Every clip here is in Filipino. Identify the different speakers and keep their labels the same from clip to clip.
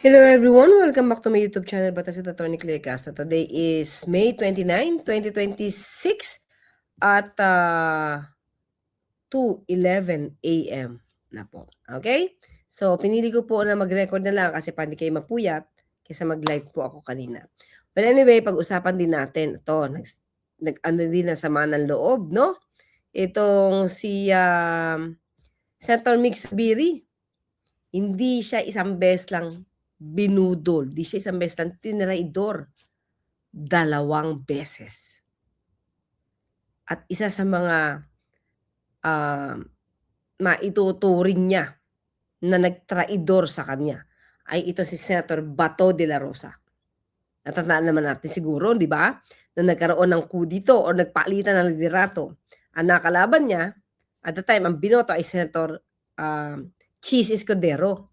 Speaker 1: Hello everyone, welcome back to my YouTube channel, Batas at Attorney Claire Castro. Today is May 29, 2026 at 2:11 AM na po. Okay? So, pinili ko po na mag-record na lang kasi para hindi kayo mapuyat kaysa mag-live po ako kanina. But anyway, pag-usapan din natin ito, nag-ano din na sama ng loob, no? Itong si Senator Mix Subiri, hindi siya isang beses lang binudol, di siya isang beses lang tinraidor, 2 beses. At isa sa mga maituturing niya na nagtraidor sa kanya ay ito si Senator Bato de la Rosa. Natatandaan naman natin siguro, di ba? Na nagkaroon ng coup dito o nagpalitan ng liderato. Ang nakalaban niya, at the time, ang binoto ay Senator Chis Escudero.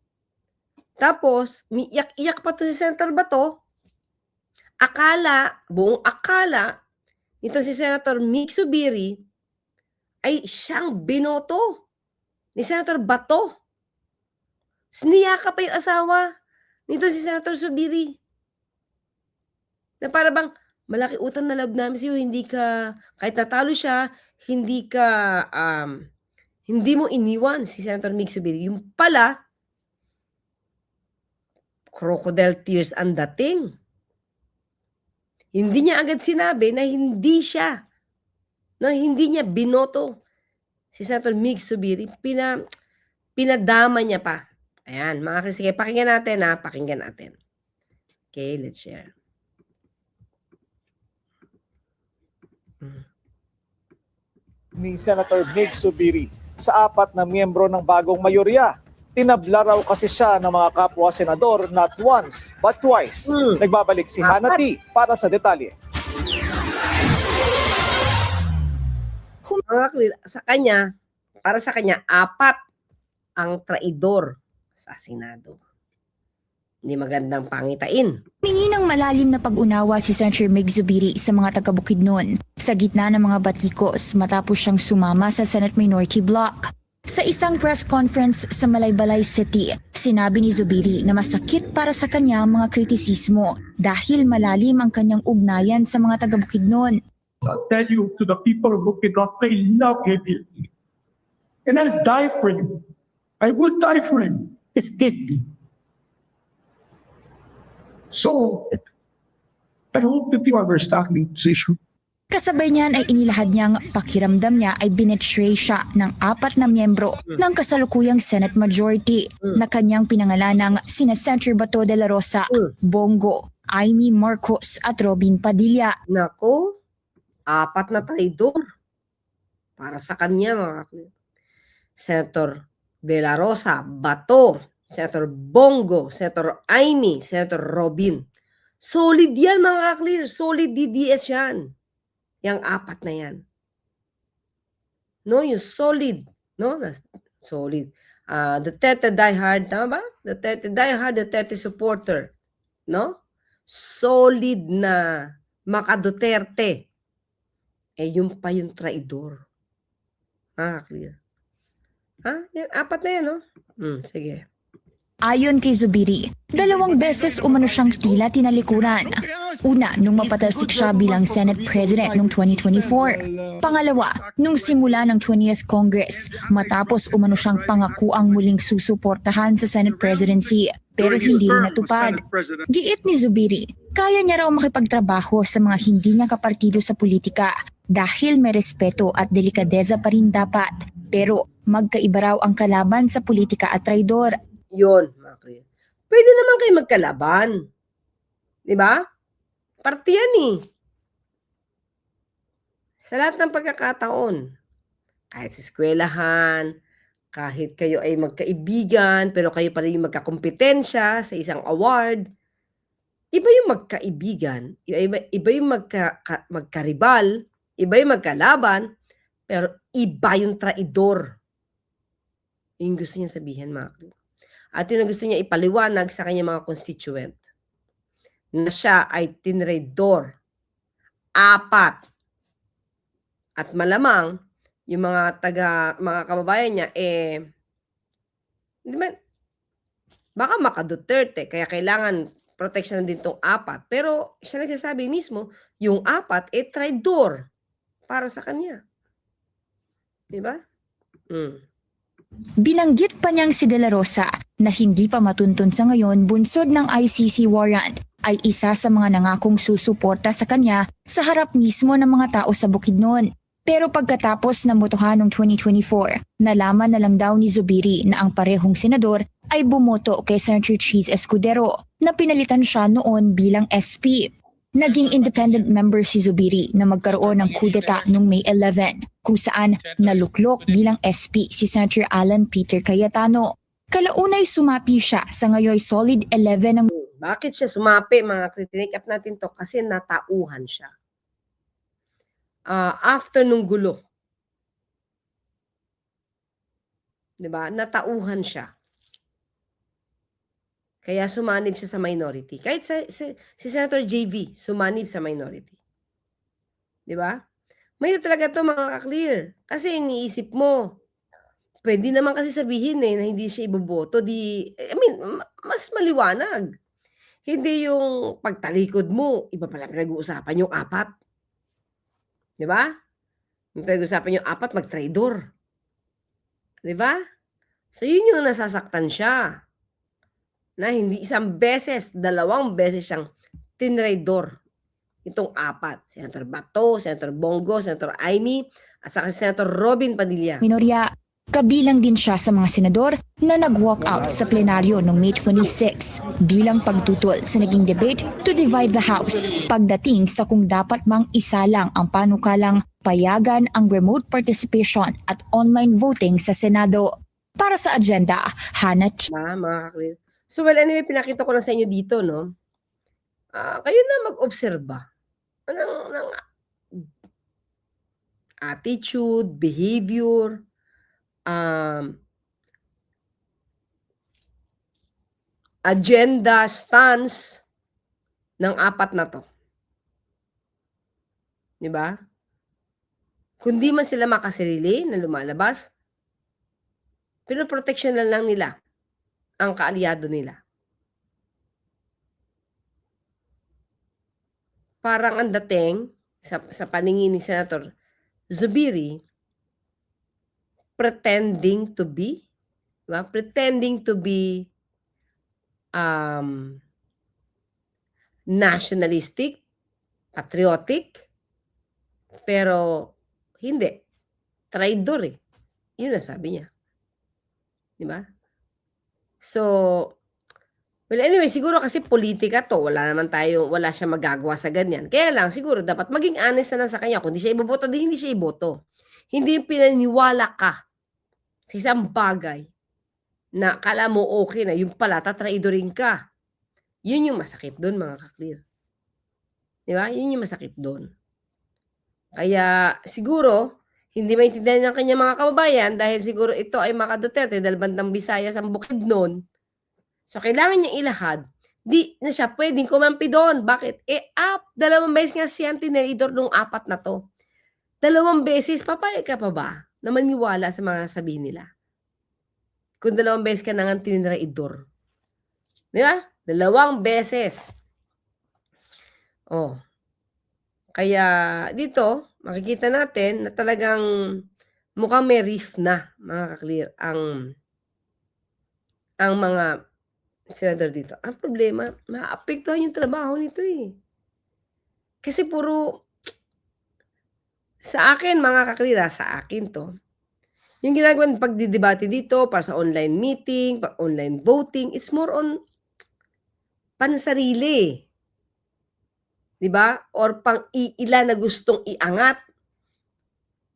Speaker 1: Tapos, iyak-iyak pa to si Senator Bato. Buong akala, nito si Senator Mix Subiri ay siyang binoto ni Senator Bato. Niyakap pa yung asawa nito si Senator Subiri. Na para bang, malaki utang na loob namin sa'yo, hindi ka, kahit natalo siya, hindi mo iniwan si Senator Mix Subiri. Yung pala, crocodile tears ang dating. Hindi niya agad sinabi na hindi niya binoto si Senator Mig Subiri, pinadama niya pa. Ayan, mga sige, pakinggan natin. Okay, let's share.
Speaker 2: Ni Senator Mig Subiri sa 4 na miyembro ng bagong mayorya. Tinabla raw kasi siya ng mga kapwa senador not once but twice. Nagbabalik si Hannah T para sa detalye.
Speaker 1: Para sa kanya, 4 ang traidor sa Senado. Hindi magandang pangitain.
Speaker 3: Humingi ng malalim na pag-unawa si Senator Mig Zubiri sa mga taga-Bukidnon sa gitna ng mga batikos matapos siyang sumama sa Senate Minority Bloc. Sa isang press conference sa Malaybalay City, sinabi ni Zubiri na masakit para sa kanya ang mga kritisismo dahil malalim ang kanyang ugnayan sa mga taga-Bukidnon.
Speaker 4: I'll tell you to the people of Bukidnon, they love him. And I'll die for him. I will die for him if need be. So, I hope that you understand this issue.
Speaker 3: Kasabay niyan ay inilahad niyang pakiramdam niya ay binetray siya ng 4 na miyembro ng kasalukuyang Senate Majority na kanyang pinangalan ng sina Senator Bato de la Rosa, Bongo, Amy Marcos at Robin Padilla.
Speaker 1: Nako, 4 na traidor para sa kanya, mga Senator de la Rosa, Bato, Senator Bongo, Senator Amy, Senator Robin. Solid yan, mga clear. Solid DDS yan. Yang 4 na yan. No, yung solid. No? Solid. Duterte diehard, tama ba? Duterte diehard, Duterte supporter. No? Solid na maka-Duterte. Yung pa yung traidor. Clear. Yan, 4 na yan, no? Sige.
Speaker 3: Ayon kay Zubiri, 2 beses umano siyang tila tinalikuran. Una, nung mapatalsik siya bilang Senate President noong 2024. Pangalawa, nung simula ng 20th Congress, matapos umano siyang pangakuang muling susuportahan sa Senate Presidency, pero hindi rin natupad. Giit ni Zubiri, kaya niya raw makipagtrabaho sa mga hindi niya kapartido sa politika dahil may respeto at delikadeza pa rin dapat. Pero magkaiba raw ang kalaban sa politika at traidor.
Speaker 1: Yun, mga clear. Pwede naman kayo magkalaban. Di ba? Party yan eh. Sa lahat ng pagkakataon, kahit sa eskwelahan, kahit kayo ay magkaibigan, pero kayo pa rin magkakompetensya sa isang award, iba yung magkaibigan, iba yung magkaribal, iba yung magkalaban, pero iba yung traidor. Yung gusto niya sabihin, mga clear. At yun ang gusto niya ipaliwanag sa kanyang mga constituent na siya ay tinraidor. 4. At malamang yung mga kababayan niya Baka maka-Duterte, kaya kailangan protection din tong 4. Pero siya nagsasabi mismo, yung 4, traidor para sa kanya. Di ba?
Speaker 3: Binanggit pa niyang si De La Rosa na hindi pa matuntun sa ngayon bunsod ng ICC warrant ay isa sa mga nangakong susuporta sa kanya sa harap mismo ng mga tao sa Bukidnon. Pero pagkatapos ng botohan noong 2024, nalaman na lang daw ni Zubiri na ang parehong senador ay bumoto kay Senator Cheese Escudero na pinalitan siya noon bilang SP. Naging independent member si Zubiri na magkaroon ng kudeta noong May 11 kung saan naluklok bilang SP si Senator Alan Peter Cayetano. Kalaunay sumapi siya sa ngayoy solid 11 ng
Speaker 1: Bakit siya sumapi, mga kritik up natin to? Kasi natauhan siya. After nung gulo. Diba? Natauhan siya. Kaya sumanib siya sa minority. Kahit si Senator JV, sumanib sa minority. Diba? Mahirap talaga to, mga ka-clear. Kasi iniisip mo, pwede naman kasi sabihin na hindi siya iboboto. Mas maliwanag. Hindi yung pagtalikod mo, iba pala pinag-uusapan yung 4. Diba? Yung pinag-uusapan yung 4, mag-traidor. Diba? So, yun yung nasasaktan siya. Na hindi isang beses, 2 beses siyang tinraidor. Itong 4. Senator Bato, Senator Bongo, Senator Amy, at saka si Senator Robin Padilla.
Speaker 3: minorya. Kabilang din siya sa mga senador na nag-walk out sa plenaryo noong May 26 bilang pagtutol sa naging debate to divide the House pagdating sa kung dapat mang isalang ang panukalang payagan ang remote participation at online voting sa Senado. Para sa agenda, Hannah T.
Speaker 1: Mga ka-clear. So, well, anyway, pinakita ko na sa inyo dito, no? Kayo na mag-obserba. Ng attitude, behavior, agenda, stance ng 4 na to. Diba? Kung di man sila makasarili na lumalabas, pinoproteksyon lang nila ang kaalyado nila. Parang ang dating sa paningin ni Senator Zubiri, pretending to be, diba? Pretending to be nationalistic, patriotic, pero hindi. Traidor eh. Yun ang sabi niya. Diba? So, well, anyway, siguro kasi politika to, wala siya magagawa sa ganyan. Kaya lang, siguro dapat maging honest na lang sa kanya. Kung di siya iboboto, di hindi siya iboto. Hindi yung pinaniwala ka sa isang bagay na kala mo okay na, yung pala, tatraidorin ka. Yun yung masakit doon, mga ka-clear. Diba? Yun yung masakit doon. Kaya, siguro, hindi maintindihan ng kanya mga kababayan dahil siguro ito ay maka-Duterte dahil bandang Visayas ang Bukidnon. So, kailangan niya ilahad. Di na siya pwedeng kumampi doon. Bakit? 2 beses nga siya tinraidor nung 4 na to. 2 beses, papayag ka pa ba na maniwala sa mga sabihin nila? Kung 2 beses ka na nga tinraidor. Di ba? 2 beses. Oh. Kaya dito, makikita natin na talagang mukhang may riff na, mga ka-clear, ang mga senador dito. Ang problema, maapektuhan yung trabaho nito eh. Kasi puro, sa akin, mga ka-clear, sa akin to, yung ginagawa ng pagdidebate dito para sa online meeting, online voting, it's more on pansarili. Diba? Or pang-iila na gustong iangat.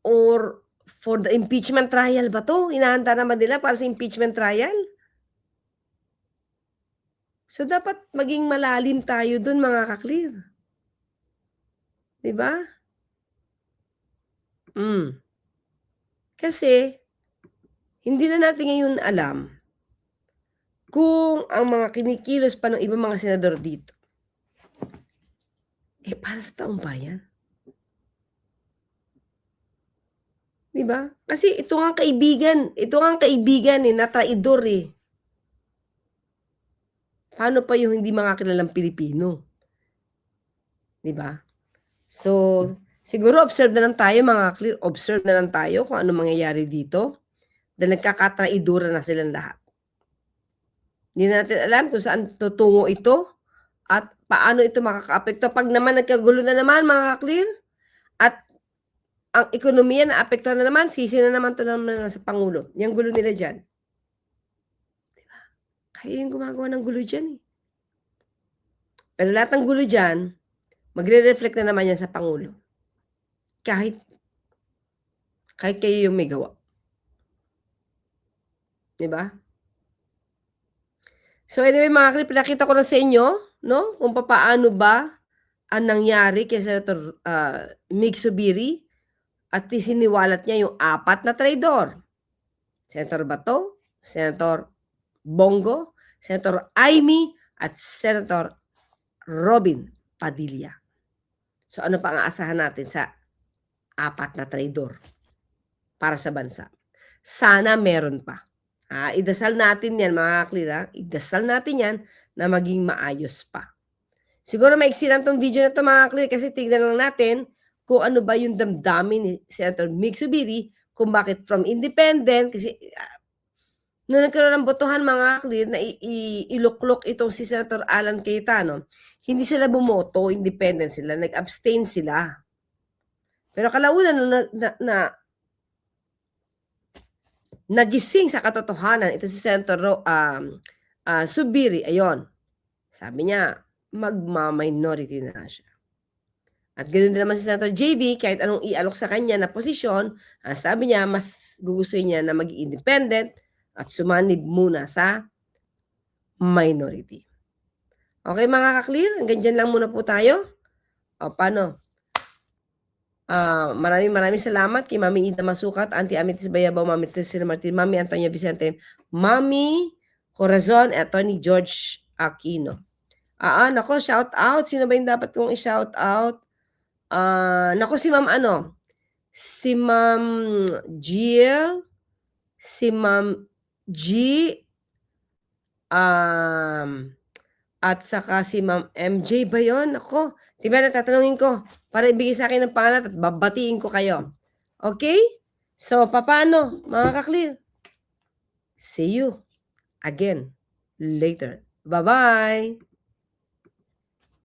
Speaker 1: Or for the impeachment trial ba to? Inahanda naman nila para sa impeachment trial? So, dapat maging malalim tayo dun, mga ka-clear. Diba? Kasi, hindi na natin ngayon alam kung ang mga kinikilos pa ng ibang mga senador dito para sa taong bayan. Diba? Kasi ito nga kaibigan na traidor eh. Paano pa yung hindi mga kilalang Pilipino? 'Di ba? So, siguro observe na lang tayo mga clear, observe na lang tayo kung ano mangyayari dito dahil nagkakatraidura na silang lahat. Hindi na natin alam kung saan tutungo ito at paano ito makakaapekto 'pag naman nagkagulo na naman mga clear at ang ekonomiya naapektuhan na naman, sisi na naman 'to naman sa Pangulo, yang gulo nila diyan. 'Di ba? Kayo yung gumagawa ng gulo diyan, eh. Pero lahat ng gulo diyan, magre-reflect na naman yan sa Pangulo. Kahit kayo yung may gawa. 'Di ba? So anyway mga klip, pinakita ko na sa inyo, no, kung papaano ba ang nangyari kay Senator Mig Zubiri at isiniwalat niya yung 4 na traidor. Senator Bato, Senator Bongo, Senator Amy, at Senator Robin Padilla. So ano pa ang aasahan natin sa 4 na traidor para sa bansa? Sana meron pa. Idasal natin yan mga klira, idasal natin yan na maging maayos pa. Siguro maiksi lang tong video na to mga klira kasi tignan lang natin kung ano ba yung damdamin ni Senator Mig Zubiri kung bakit from independent, kasi nung nagkaroon ng botohan mga clear na iluklok itong si Senator Alan Cayetano, hindi sila bumoto, independent sila, nag-abstain sila. Pero kalaunan nung nagising sa katotohanan ito si Senator Zubiri, ayon, sabi niya, magma-minority na siya. At ganoon din naman si Senator JV, kahit anong ialok sa kanya na posisyon, sabi niya, mas gugustuhin niya na maging independent at sumanib muna sa minority. Okay mga ka-clear, hanggang dyan lang muna po tayo. O paano? Maraming salamat kay Mami Ida Masukat, Auntie Amitis Bayabaw, Mami Tessina Martin, Mami Antonia Vicente, Mami Corazon, at Tony George Aquino. Nako, shout out. Sino ba yung dapat kong i-shout out? Nako, si Ma'am si Ma'am Jill, si Ma'am G, at saka si Ma'am MJ ba yun? Ako, diba natatanungin ko para ibigay sa akin ng pangalan at babatiin ko kayo. Okay? So, paano mga ka-clear? See you again later. Bye-bye!